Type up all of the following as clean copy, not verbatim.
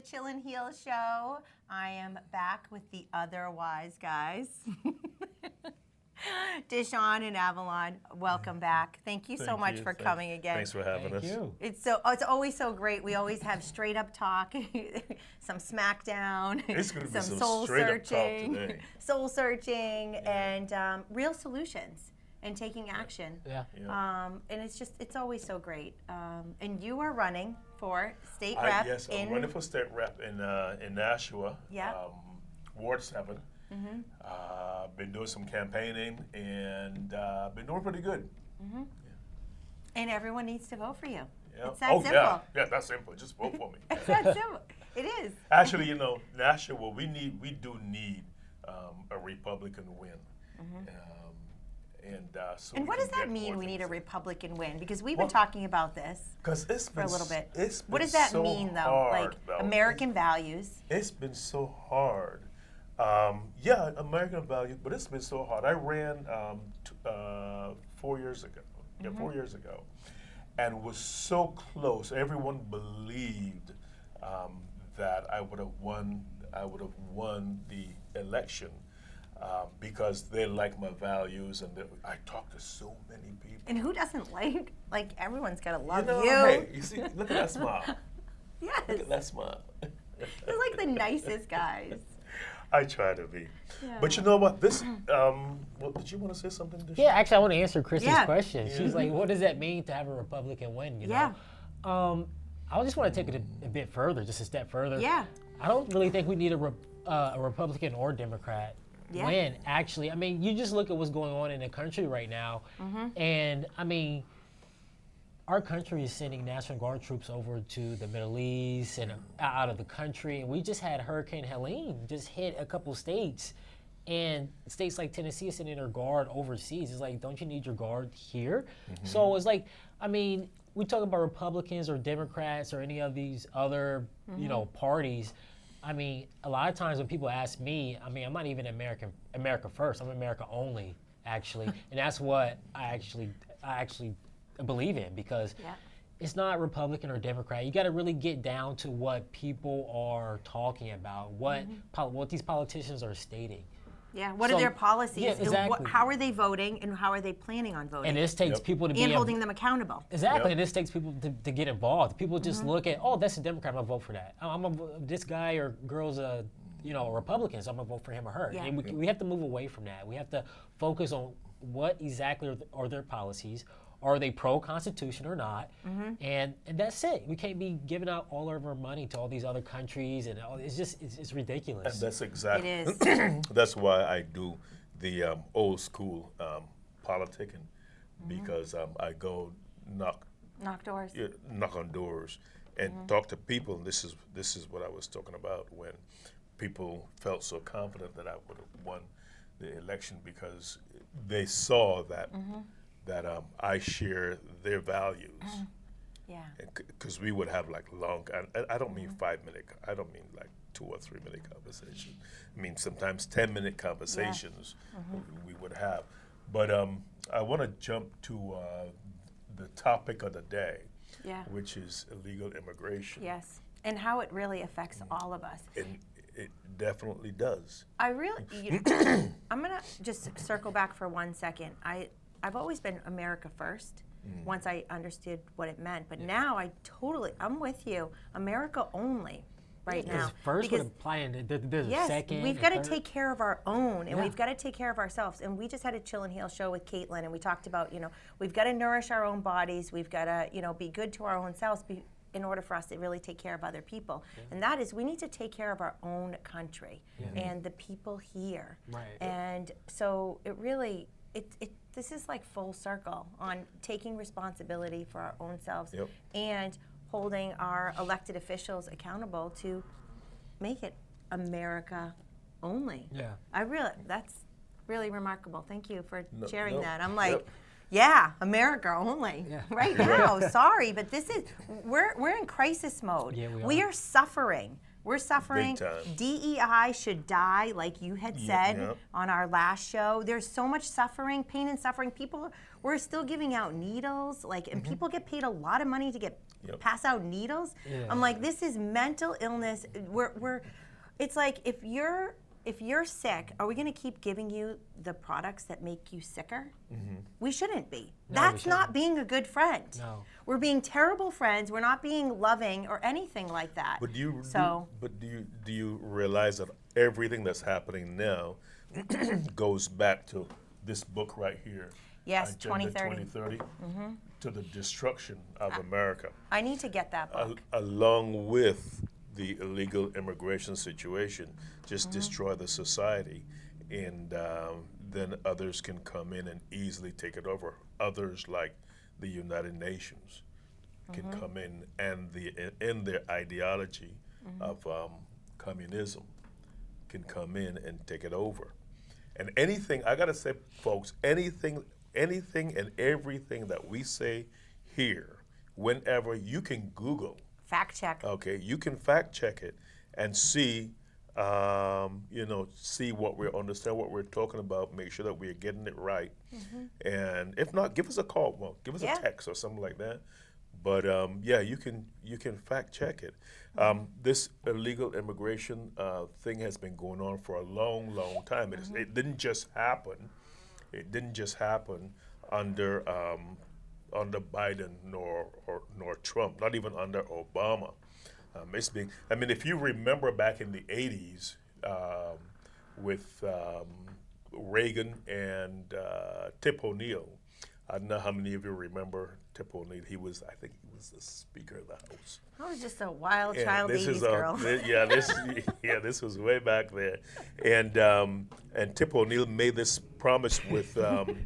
Chill and Heal show. I am back with the other wise guys. Desean and Avalon, welcome back. Thank you so much for coming again. Thanks for having us. Thank you. It's always so great. We always have straight up talk, some smackdown, It's going to be some soul straight up talk searching, today. soul searching, and real solutions and taking action. Yeah. And it's always so great. And you are running for state rep. Yes, I'm running for state rep in Nashua, Yeah. Ward 7. Been doing some campaigning and been doing pretty good. And everyone needs to vote for you. Yeah. It's that simple. Yeah, that's simple. Just vote for me. It's that simple. It is. Actually, Nashua, we do need a Republican win. So And what we does can that get mean? more We need a things. Republican win because we've been talking about this Because it's for been a little bit. It's What been does that so mean, though? hard, Like though. American values. It's been so hard. American value, but it's been so hard. I ran 4 years ago. Yeah, 4 years ago, and was so close. Everyone believed that I would have won. I would have won the election because they like my values, and I talked to so many people. And who doesn't like everyone's got to love you. Hey, you see, look at that smile. Yes. Look at that smile. You're like the nicest guys. I try to be. Yeah. But you know what? This, did you want to say something? Deshaun? Yeah, actually, I want to answer Chrissy's Yeah. question. She's like, what does that mean to have a Republican win? You Yeah. know? I just want to take it a bit further, just a step further. Yeah. I don't really think we need a Republican or Democrat Yeah. win, actually. I mean, you just look at what's going on in the country right now. And, I mean, our country is sending National Guard troops over to the Middle East and out of the country. And we just had Hurricane Helene just hit a couple states. And states like Tennessee are sending their guard overseas. It's like, don't you need your guard here? So it's like, I mean, we talk about Republicans or Democrats or any of these other, parties. I mean, a lot of times when people ask me, I mean, I'm not even America first. I'm America only, actually. And that's what I actually believe in, because it's not Republican or Democrat. You got to really get down to what people are talking about, what these politicians are stating. Yeah. What are So- their policies? Yeah, and exactly. how are they voting? And how are they planning on voting? And this takes people to be and holding them accountable. Exactly, Yep. and this takes people to get involved. People just look at, oh, that's a Democrat, I'm gonna vote for that. This guy or girl's a Republican, so I'm gonna vote for him or her. Yeah. And we have to move away from that. We have to focus on what exactly are their policies. Are they pro-Constitution or not? And that's it. We can't be giving out all of our money to all these other countries, and it's ridiculous. And that's exactly. It is. That's why I do the old school politicking, because I go knock Doors. on doors and talk to people. And this is what I was talking about when people felt so confident that I would have won the election, because they saw that I share their values. Yeah. Because we would have like long, I don't mean 5 minute, I don't mean like 2 or 3 minute conversation. I mean sometimes 10-minute conversations we would have. But I want to jump to the topic of the day, which is illegal immigration. Yes. And how it really affects all of us. And it definitely does. I'm gonna just circle back for 1 second. I've always been America first. Once I understood what it meant, but now I'm with you. America only, right now. First would apply, and there's a second. We've and got to third. take care of our own, and Yeah. we've got to take care of ourselves. And we just had a Chill and Heal show with Caitlin, and we talked about, we've got to nourish our own bodies. We've got to, be good to our own selves in order for us to really take care of other people. And that is, we need to take care of our own country and the people here. Right. And so it really, this is like full circle on taking responsibility for our own selves and holding our elected officials accountable to make it America only. Yeah. That's really remarkable. Thank you for No, sharing no, that. I'm like, yep. yeah, America only. Yeah. Right now. Sorry, but we're in crisis mode. Yeah, we We are. are suffering. We're suffering. time. DEI should die, like you had said yeah. on our last show. There's so much suffering, pain and suffering. People, we're still giving out needles, like, and people get paid a lot of money to pass out needles. Yeah. I'm like, this is mental illness. It's like if you're sick, are we going to keep giving you the products that make you sicker? We shouldn't be. No, That's we not shouldn't. being a good friend. No. We're being terrible friends. We're not being loving or anything like that. But do So- you realize that everything that's happening now goes back to this book right here? Yes, Agenda 2030. to the destruction of America, I need to get that book. along with the illegal immigration situation, just destroy the society, and then others can come in and easily take it over. Others like the United Nations can come in, and in their ideology of communism can come in and take it over. And anything, I gotta say, folks, anything and everything that we say here, whenever, you can Google. Fact check. Okay, you can fact check it and see, see what we understand, what we're talking about. Make sure that we're getting it right, and if not, give us a call. Well, give us a text or something like that. But you can fact check it. This illegal immigration thing has been going on for a long, long time. It didn't just happen. It didn't just happen under Biden nor Trump, not even under Obama. If you remember back in the 80s with Reagan and Tip O'Neill, I don't know how many of you remember Tip O'Neill. I think he was the Speaker of the House. I was just a wild And child this 80s is girl. this was way back there, and Tip O'Neill made this promise with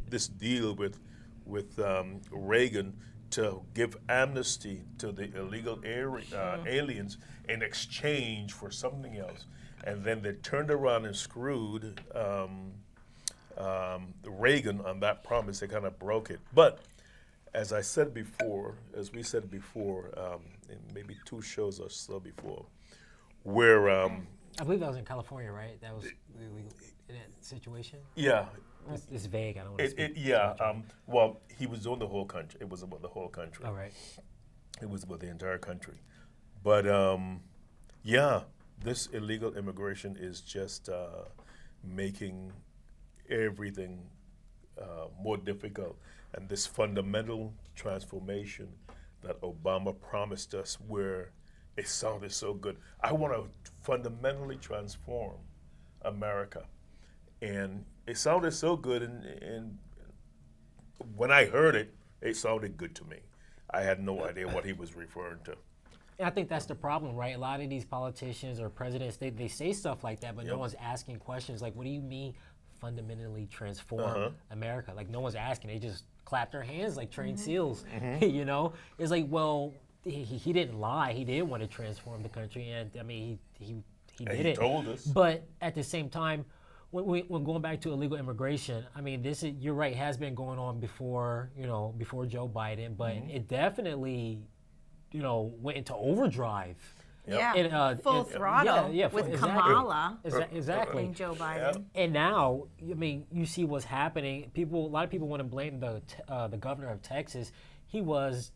this deal with Reagan to give amnesty to the illegal aliens in exchange for something else, and then they turned around and screwed Reagan on that promise. They kind of broke it, but. As we said before, in maybe 2 shows or so before, where I believe that was in California, right? That was illegal in that situation. yeah, It's vague. I don't want to speak. well, he was on the whole country. It was about the whole country. All right. It was about the entire country, but this illegal immigration is just making everything more difficult. And this fundamental transformation that Obama promised us, where it sounded so good. I want to fundamentally transform America. And it sounded so good, and when I heard it, it sounded good to me. I had no idea what he was referring to. And I think that's the problem, right? A lot of these politicians or presidents, they say stuff like that, but no one's asking questions like, what do you mean fundamentally transform America? Like, no one's asking. They just clap their hands like trained seals. It's like, well, he didn't lie. He did want to transform the country, and I mean, he did And he it. told us. But at the same time, when going back to illegal immigration, I mean, you're right, has been going on before Joe Biden, but it definitely, went into overdrive. Full throttle with exactly. Kamala Exactly. and Joe Biden. And now, I mean, you see what's happening. A lot of people want to blame the governor of Texas. He was,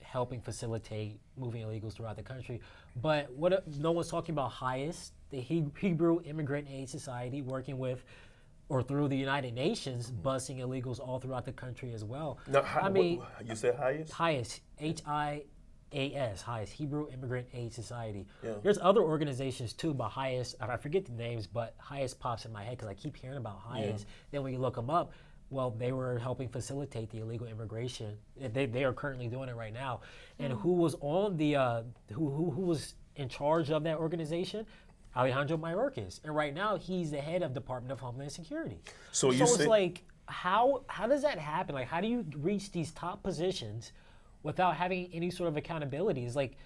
helping facilitate moving illegals throughout the country. But no one's talking about HIAS, the Hebrew Immigrant Aid Society, working with or through the United Nations, busing illegals all throughout the country as well. Now, you said highest? HIAS, HIAS, Hebrew Immigrant Aid Society. Yeah. There's other organizations too, but HIAS, I forget the names, but HIAS pops in my head because I keep hearing about HIAS. Then when you look them up, well, they were helping facilitate the illegal immigration. They are currently doing it right now. And who was on the who was in charge of that organization? Alejandro Mayorkas. And right now he's the head of Department of Homeland Security. So it's like, how does that happen? Like, how do you reach these top positions without having any sort of accountability? It's like,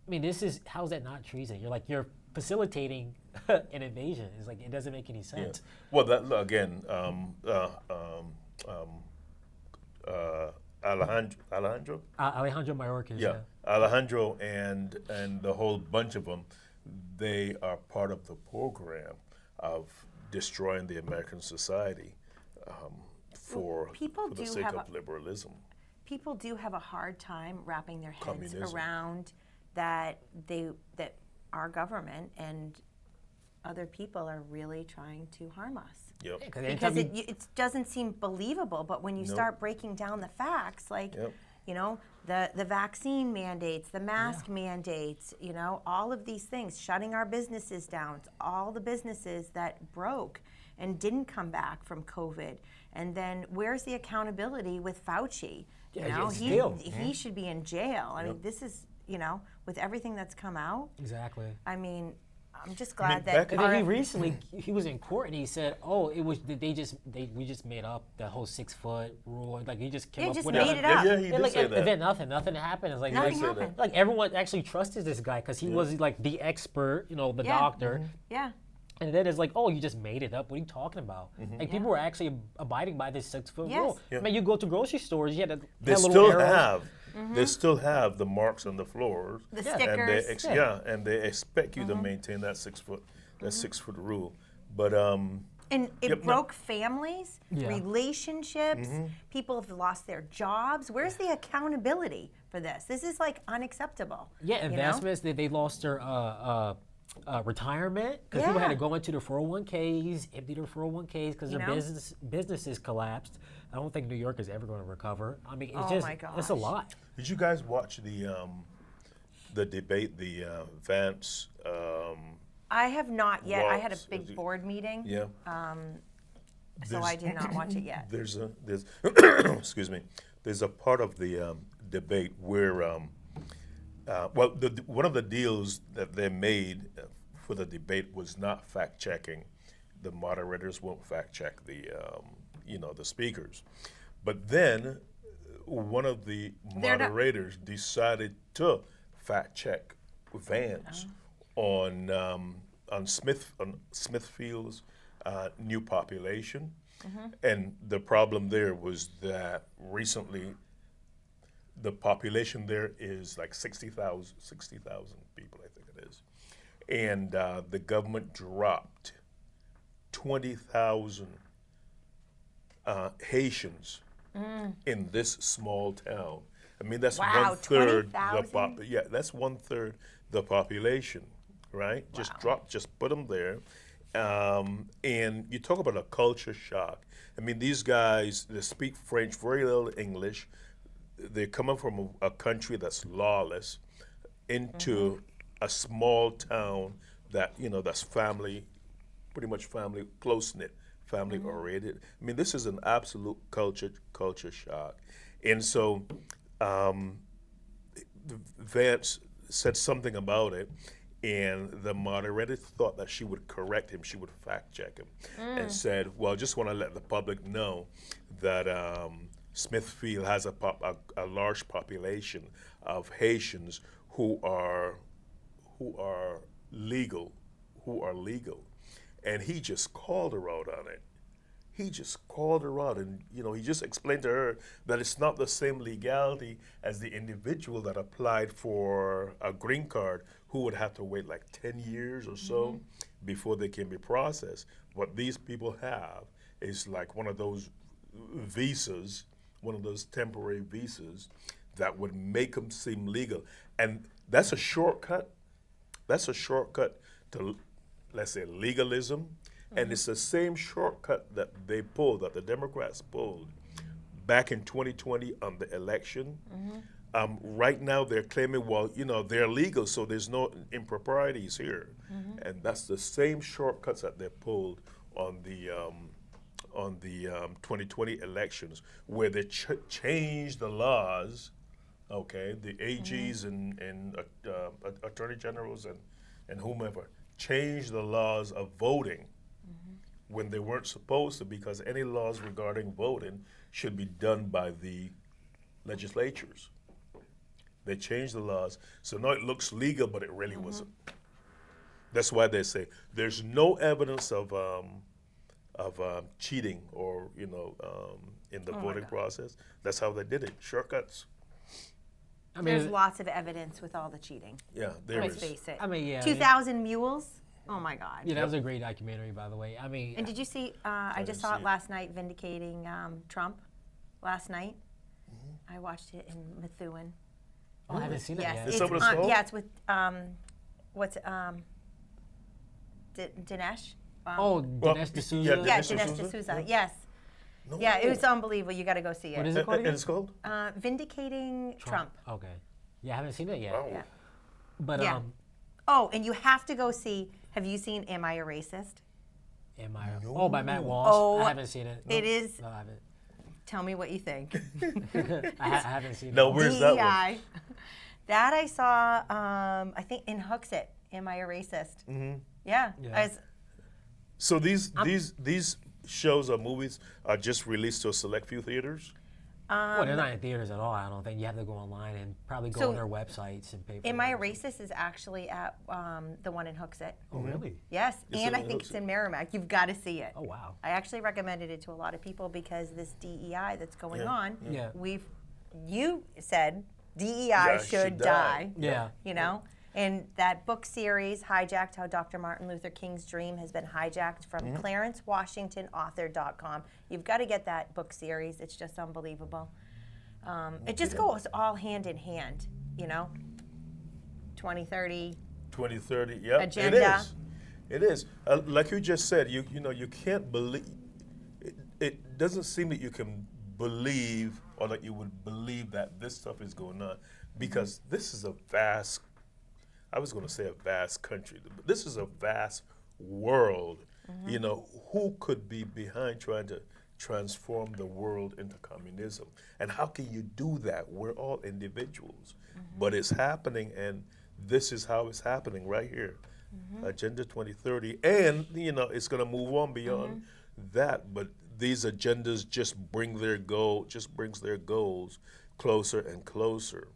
I mean, how is that not treason? You're facilitating an invasion. It's like, it doesn't make any sense. Yeah. Well, that again, Alejandro. Alejandro Mayorkas. Yeah, Alejandro and the whole bunch of them. they are part of the program of destroying the American society for people the do sake have of liberalism. people do have a hard time wrapping their heads Communism. around that our government and other people are really trying to harm us. Yep. Because it doesn't seem believable, but when you Nope. start breaking down the facts, like, Yep. you know, the vaccine mandates, the mask mandates, you know, all of these things, shutting our businesses down, all the businesses that broke and didn't come back from COVID. And then where's the accountability with Fauci? You Yeah, know, it's still. he should be in jail. I mean, this is, you know, with everything that's come out, Exactly. I mean, I'm just I mean, glad back that in And then our- he recently he was in court and he said, "Oh, it was we just made up the whole 6 foot rule. Like he just came Yeah, up just with made it." it up. Yeah, he And did like, say and that. then nothing happened. It's like Nothing say that. happened. like everyone actually trusted this guy because he was like the expert, you know, the Yeah. doctor. Yeah. And then it's like, oh, you just made it up. What are you talking about? Like people were actually abiding by this 6 foot Yes. rule. Yeah. I mean, you go to grocery stores, you had a They little still arrows. have. They still have the marks on the floors. The Yeah. And they stickers. and they expect you to maintain that 6 foot rule. But And it Yep, no. broke families, Yeah. relationships. People have lost their jobs. Where's the accountability for this? This is like unacceptable. Yeah, you know? investments. They lost their retirement because people had to Yeah. go into their 401ks, empty their 401ks because You their know? businesses collapsed. I don't think New York is ever going to recover. I mean, it's Oh just my it's a gosh. lot. did you guys watch the debate, the Vance? I have not yet. I had a Waltz, big board meeting, Yeah. so I did not watch it yet. There's excuse me. There's a part of the debate where one of the deals that they made for the debate was not fact checking. The moderators won't fact check the the speakers, but then one of the They're not- moderators decided to fact check Vance on Smithfield's new population, and the problem there was that recently the population there is like 60,000 people, I think it is, and the government dropped 20,000 Haitians in this small town. I mean, that's Wow, 1/3 20,000? that's 1/3 the population, right? Just put them there. And you talk about a culture shock. I mean, these guys, they speak French, very little English. They're coming from a country that's lawless into a small town that, that's family, pretty much family, close-knit, family oriented. I mean, this is an absolute culture shock. And so Vance said something about it, and the moderator thought that she would correct him, she would fact check him, and said, well, I just want to let the public know that Smithfield has a large population of Haitians who are legal. And he just called her out on it. He just called her out, and he just explained to her that it's not the same legality as the individual that applied for a green card, who would have to wait like 10 years or so before they can be processed. What these people have is like one of those visas, one of those temporary visas that would make them seem legal, and that's a shortcut. That's a shortcut to, let's say, legalism. And it's the same shortcut that the Democrats pulled back in 2020 on the election. Right now they're claiming, well, they're legal, so there's no improprieties here. And that's the same shortcuts that they pulled on the 2020 elections, where they changed the laws, okay, the AGs and attorney generals and whomever, changed the laws of voting when they weren't supposed to, because any laws regarding voting should be done by the legislatures. They changed the laws, so now it looks legal, but it really wasn't. That's why they say there's no evidence of cheating or in the voting process. That's how they did it, shortcuts. I mean, There's lots of evidence with all the cheating. Yeah, there Let's is. face it. I mean, yeah. 2,000 Mules. Oh my God. Yeah, that was a great documentary, by the way. I mean, And did you see? I just didn't saw see it it. last night, vindicating Trump. Last night, I watched it in Methuen. I haven't seen it Yes, yet. Is it's that what it's called? yeah, it's with what's Dinesh. Oh, Dinesh D'Souza. yeah, Yeah, Dinesh Dinesh D'Souza? D'Souza. Yes. No. Yeah, it was unbelievable. You got to go see it. What is it called And again? it's called? Vindicating Trump. Okay. Yeah, I haven't seen it yet. Wow. Yeah. But Yeah. Oh, and you have to go see. Have you seen Am I a Racist? am I? No. Oh, by Matt Walsh. Oh, I haven't seen it. it is. No, I haven't. Tell me what you think. I haven't seen No, it. where's that one? DEI. That I saw. I think in Hooksett. Am I a Racist? Mm-hmm. Yeah. Yeah. So these shows or movies are just released to a select few theaters? Well, they're not in theaters at all. I don't think. You have to go online and probably go So, on their websites and pay for Am it. I a Racist is actually at the one in Hooksett. Oh, really? Yes, It's and in I think it's Hooksett. in Merrimack. You've got to see it. Oh, wow. I actually recommended it to a lot of people because this DEI that's going on. Yeah. You said DEI Yeah, should die. Yeah. You know, and that book series, Hijacked: How Dr. Martin Luther King's Dream Has Been Hijacked, from ClarenceWashingtonAuthor.com. You've got to get that book series. It's just unbelievable. It just goes all hand in hand. You know, 2030. 2030, yeah, Agenda. it is. It is. Like you just said, you know, you can't believe, it doesn't seem that you can believe or that you would believe that this stuff is going on because this is a vast, I was going to say a vast country, but this is a vast world. You know, who could be behind trying to transform the world into communism? And how can you do that? We're all individuals, but it's happening, and this is how it's happening right here. Agenda 2030, and you know it's going to move on beyond that. But these agendas just brings their goals closer and closer.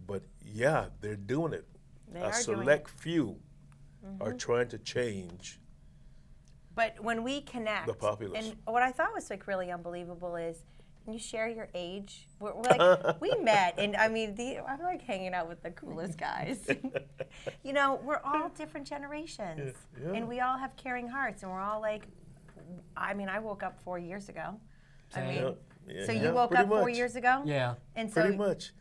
But yeah, they're doing it. They A are doing select few are trying to change. But when we connect, The populace. and what I thought was like really unbelievable is, can you share your age? We're like, we met, and I mean, I'm like hanging out with the coolest guys. You know, we're all different generations, Yeah. and we all have caring hearts, and we're all like, I mean, I woke up 4 years ago. I Same. mean, Yeah, so yeah, you woke pretty up 4 much. years ago? Yeah. And so, Pretty much.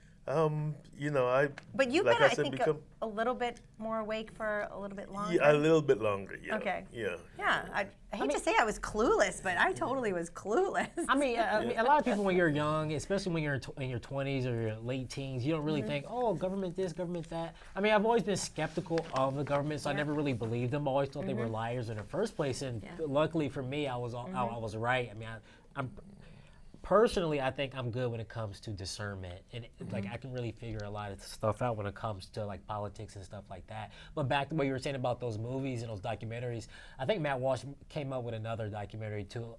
You know, but you've like been, I said, think, a little bit more awake for a little bit longer. yeah, a little bit longer. Yeah. Okay. Yeah. Yeah, I hate to say I was clueless, but I totally was clueless. I mean, a lot of people when you're young, especially when you're in your 20s or your late teens, you don't really think, oh, government this, government that. I mean, I've always been skeptical of the government, so I never really believed them. I always thought they were liars in the first place, and luckily for me, I was right. I mean, I'm personally, I think I'm good when it comes to discernment, and like I can really figure a lot of stuff out when it comes to like politics and stuff like that. But back to what you were saying about those movies and those documentaries, I think Matt Walsh came up with another documentary too.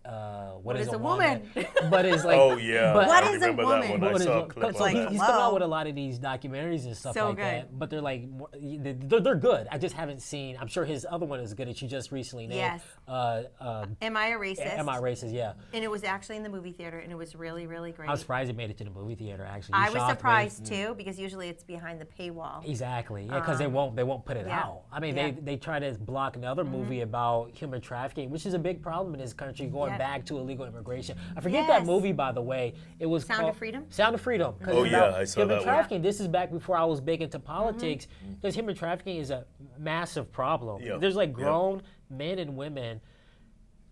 What is a woman? But it's like, Oh yeah. But- What I is a remember woman? That one. but I what is saw a a- clip so of that. he's come Hello. out with a lot of these documentaries and stuff So like good. that. But they're like they're good. I just haven't seen. I'm sure his other one is good that you just recently named. Yes. Am I a Racist? Am I Racist? Yeah. And it was actually in the movie theater, and it was really, really great. I was surprised it made it to the movie theater. Actually, You I was shocked me. surprised too, because usually it's behind the paywall. Exactly. Yeah, because they won't put it yeah. out. I mean, Yeah. they try to block another movie about human trafficking, which is a big problem in this country, going Yeah. back to illegal immigration. I forget that Yes. movie, by the way. It was Sound of called Freedom? Sound of Freedom. 'Cause Oh, it's yeah, about I saw human that one. trafficking. This is back before I was big into politics, because human trafficking is a massive problem. Yeah. There's like Yeah. grown men and women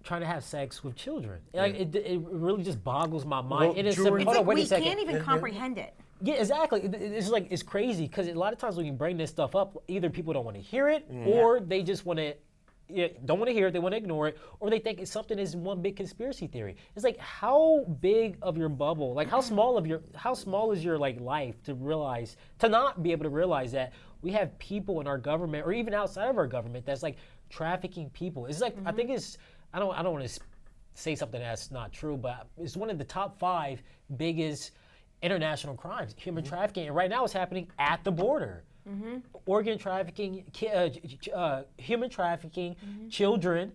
trying to have sex with children. Like it really just boggles my mind. Well, it is during- hold It's on, like wait a we second. can't even comprehend it. Yeah, exactly. It's like it's crazy because a lot of times when you bring this stuff up, either people don't want to hear it, or they just want to don't want to hear it. They want to ignore it, or they think it's something is one big conspiracy theory. It's like how big of your bubble, like how small is your like life to not be able to realize that we have people in our government or even outside of our government that's like trafficking people. It's like I think it's I don't want to say something that's not true, but it's one of the top 5 biggest international crimes, human trafficking, and right now it's happening at the border. Organ trafficking, human trafficking, children.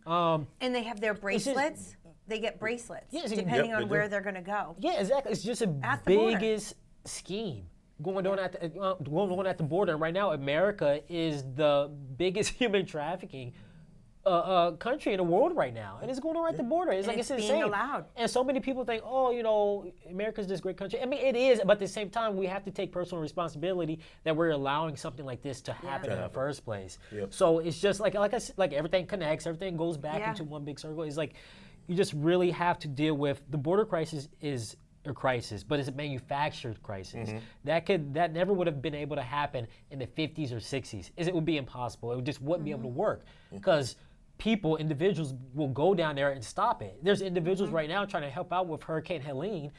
And they have their bracelets. They get bracelets, Yeah, so you- depending Yep, on they where do. they're going to go. Yeah, exactly. It's just the At the border. biggest scheme. going on at the border. And right now, America is the biggest human trafficking country in the world right now, and it's going on at the border. It's like it's being insane. allowed. And so many people think, oh, America's this great country. I mean, it is, but at the same time, we have to take personal responsibility that we're allowing something like this to happen in the first place. Yep. So it's just like I said, like everything connects, everything goes back Yeah. into one big circle. It's like you just really have to deal with the border crisis is a crisis, but it's a manufactured crisis. That never would have been able to happen in the 50s or 60s. It would be impossible. It just wouldn't be able to work because individuals will go down there and stop it. There's individuals right now trying to help out with Hurricane Helene,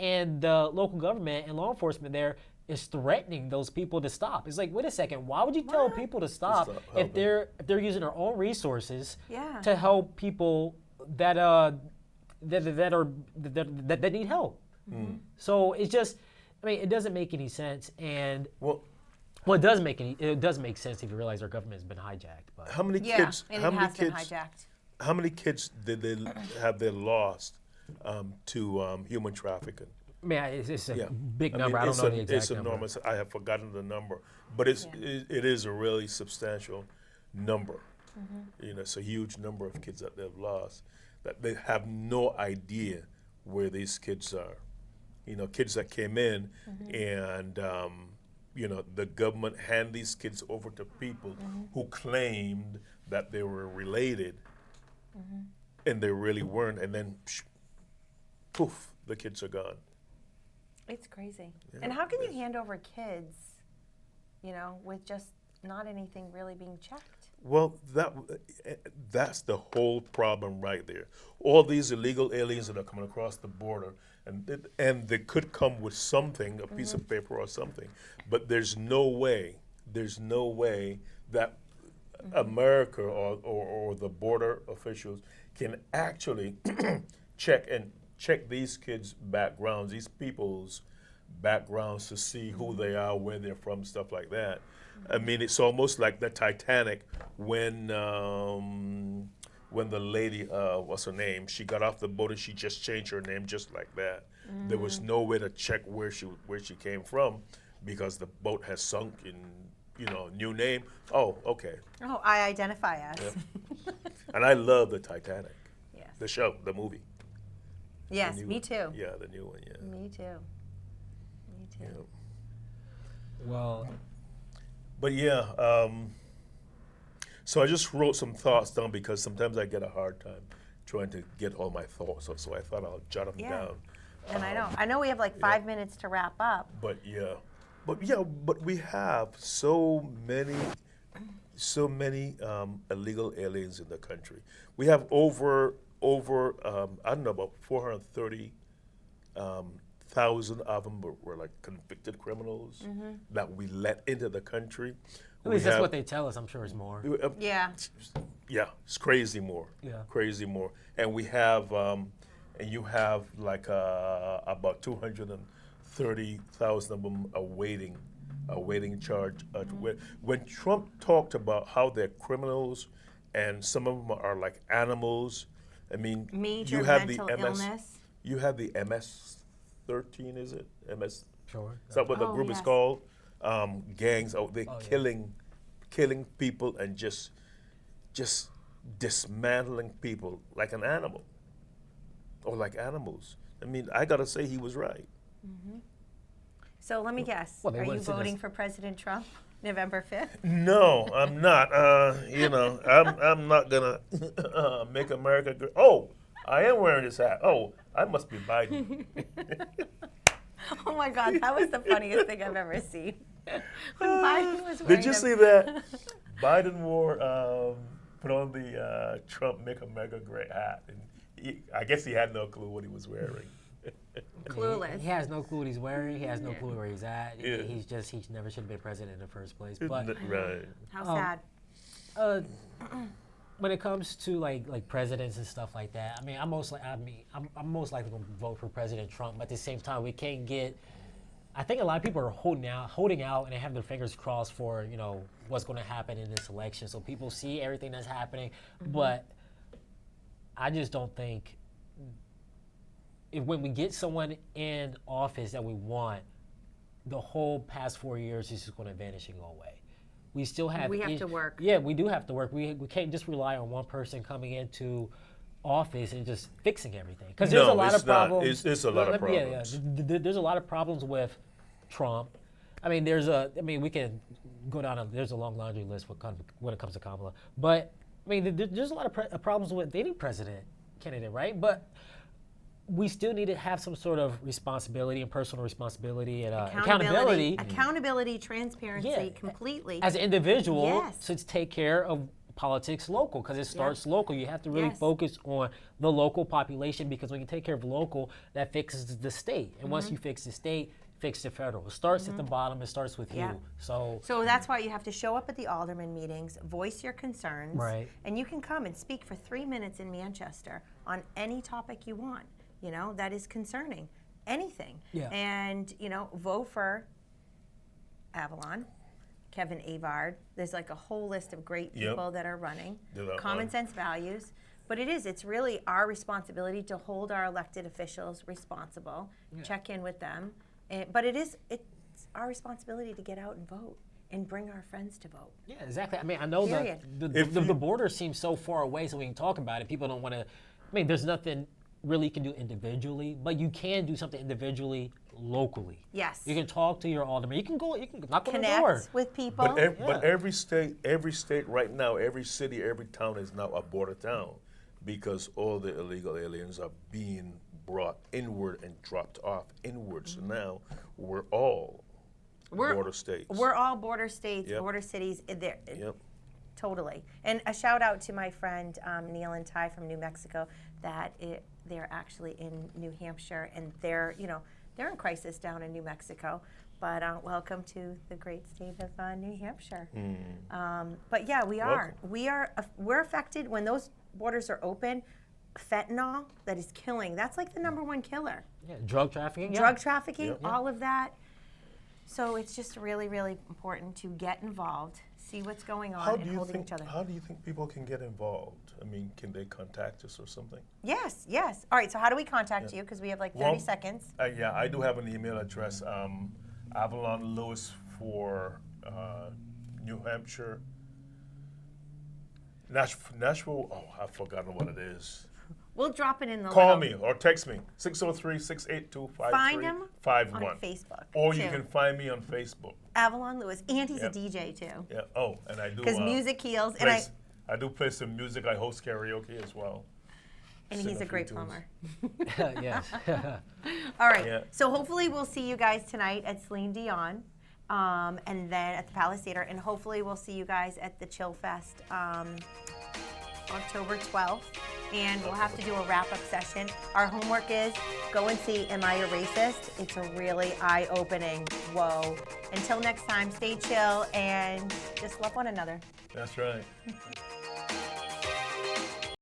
and the local government and law enforcement there is threatening those people to stop. It's like, wait a second, why would you tell people to stop stop if they're using their own resources Yeah. to help people that need help? So it's just, I mean, it doesn't make any sense. And Well, it does make sense if you realize our government has been hijacked. But how many Yeah, kids? and How it many has been kids? hijacked. How many kids did they lost to human trafficking? I mean, it's a Yeah. big number. I don't know the exact it's number. enormous. I have forgotten the number, but it is a really substantial number. It's a huge number of kids that they've lost that they have no idea where these kids are. Kids that came in and the government hand these kids over to people who claimed that they were related, and they really weren't. And then, poof, the kids are gone. It's crazy. And how can you hand over kids, with just not anything really being checked? Well, that's the whole problem right there. All these illegal aliens that are coming across the border, and they could come with something, a piece of paper or something, but there's no way that America or the border officials can actually check these kids' backgrounds, these people's backgrounds to see who they are, where they're from, stuff like that. I mean, it's almost like the Titanic when the lady, what's her name? She got off the boat and she just changed her name just like that. There was no way to check where she came from because the boat has sunk in, new name. Oh, okay. Oh, I identify as. Yep. And I love the Titanic, Yes. the show, the movie. Yes, The new me one. too. Yeah, the new one. Yeah. Me too. Me too. Yeah. Well, But yeah, so I just wrote some thoughts down because sometimes I get a hard time trying to get all my thoughts, so I thought I'll jot them Yeah. down. And I know we have like 5 minutes to wrap up. But we have so many illegal aliens in the country. We have over I don't know, about 430,000 of them were like convicted criminals that we let into the country. at least that's what they tell us. I'm sure it's more. Yeah. Yeah, it's crazy more. Yeah. Crazy more. And we have, you have like about 230,000 of them awaiting charge. When Trump talked about how they're criminals and some of them are like animals, I mean, Major you have mental the MS, illness. you have the MS-13, is it? MS. Sure. Is that what the Oh, group is yes. called? Gangs. They're yeah. killing people and just dismantling people like an animal, or like animals. I mean, I gotta say he was right. So let me guess. Well, they Are you wouldn't send voting us- for President Trump November 5th? No, I'm not. I'm not gonna make America great. Oh, I am wearing this hat. Oh, I must be Biden. Oh my God, that was the funniest thing I've ever seen. When Biden was wearing Did you the- see that? Biden put on the Trump Make America Great hat, and I guess he had no clue what he was wearing. Clueless. He has no clue what he's wearing. He has no clue where he's at. Yeah. He never should have been president in the first place. But Right. How Um, sad. when it comes to like presidents and stuff like that, I mean, I'm most likely going to vote for President Trump. But at the same time, we can't get. I think a lot of people are holding out, and they have their fingers crossed for what's going to happen in this election. So people see everything that's happening, but I just don't think when we get someone in office that we want, the whole past 4 years is just going to vanish and go away. We still have. We have to work. Yeah, we do have to work. We can't just rely on one person coming into office and just fixing everything. Because there's a lot of problems. It's a lot of problems. There's a lot of problems with Trump. I mean, we can go down. There's a long laundry list when it comes to Kamala. But I mean, there's a lot of problems with any president candidate, right? But we still need to have some sort of responsibility and personal responsibility and accountability. Accountability, transparency, completely. As an individual, Yes. to take care of politics local, because it starts local. You have to really focus on the local population, because when you take care of local, that fixes the state. And once you fix the state, fix the federal. It starts at the bottom. It starts with you. So that's why you have to show up at the alderman meetings, voice your concerns, Right. and you can come and speak for 3 minutes in Manchester on any topic you want. You know, that is concerning. Anything. Yeah. And, you know, vote for Avalon, Kevin Avard. There's like a whole list of great people that are running. Common sense values. But it's really our responsibility to hold our elected officials responsible, check in with them. But it's our responsibility to get out and vote and bring our friends to vote. yeah, exactly. I mean, I know Period. the border seems so far away, so we can talk about it. People don't want to. I mean, there's nothing really you can do individually, but you can do something individually locally. Yes. You can talk to your alderman. You can knock on the door. Connect with people. But every state right now, every city, every town is now a border town, because all the illegal aliens are being brought inward and dropped off inward. So now we're all border states. We're all border states, Yep. border cities. Yep. Totally. And a shout out to my friend Neil and Ty from New Mexico, that they're actually in New Hampshire, and they're in crisis down in New Mexico. But welcome to the great state of New Hampshire. But yeah, we are. We're affected when those borders are open. Fentanyl, that is killing. That's like the #1 killer. Yeah, drug trafficking. Drug trafficking, all of that. So it's just really, really important to get involved, see what's going on, and holding each other. How do you think people can get involved? I mean, can they contact us or something? Yes. All right, so how do we contact you? Because we have like 30 seconds. Yeah, I do have an email address, Avalon Lewis for New Hampshire. Nashville, I've forgotten what it is. We'll drop it in the Call me or text me, 603-682-5351. Find him on Facebook. Or you too. can find me on Facebook. Avalon Lewis. And he's a DJ too. Yeah. And I do. Because music heals. I do play some music. I host karaoke as well. And he's a great plumber. Yes. All right. Yeah. So hopefully we'll see you guys tonight at Celine Dion, and then at the Palace Theater, and hopefully we'll see you guys at the Chill Fest October 12th. And we'll have to do a wrap-up session. Our homework is go and see Am I a Racist? It's a really eye-opening, whoa. Until next time, stay chill and just love one another. That's right.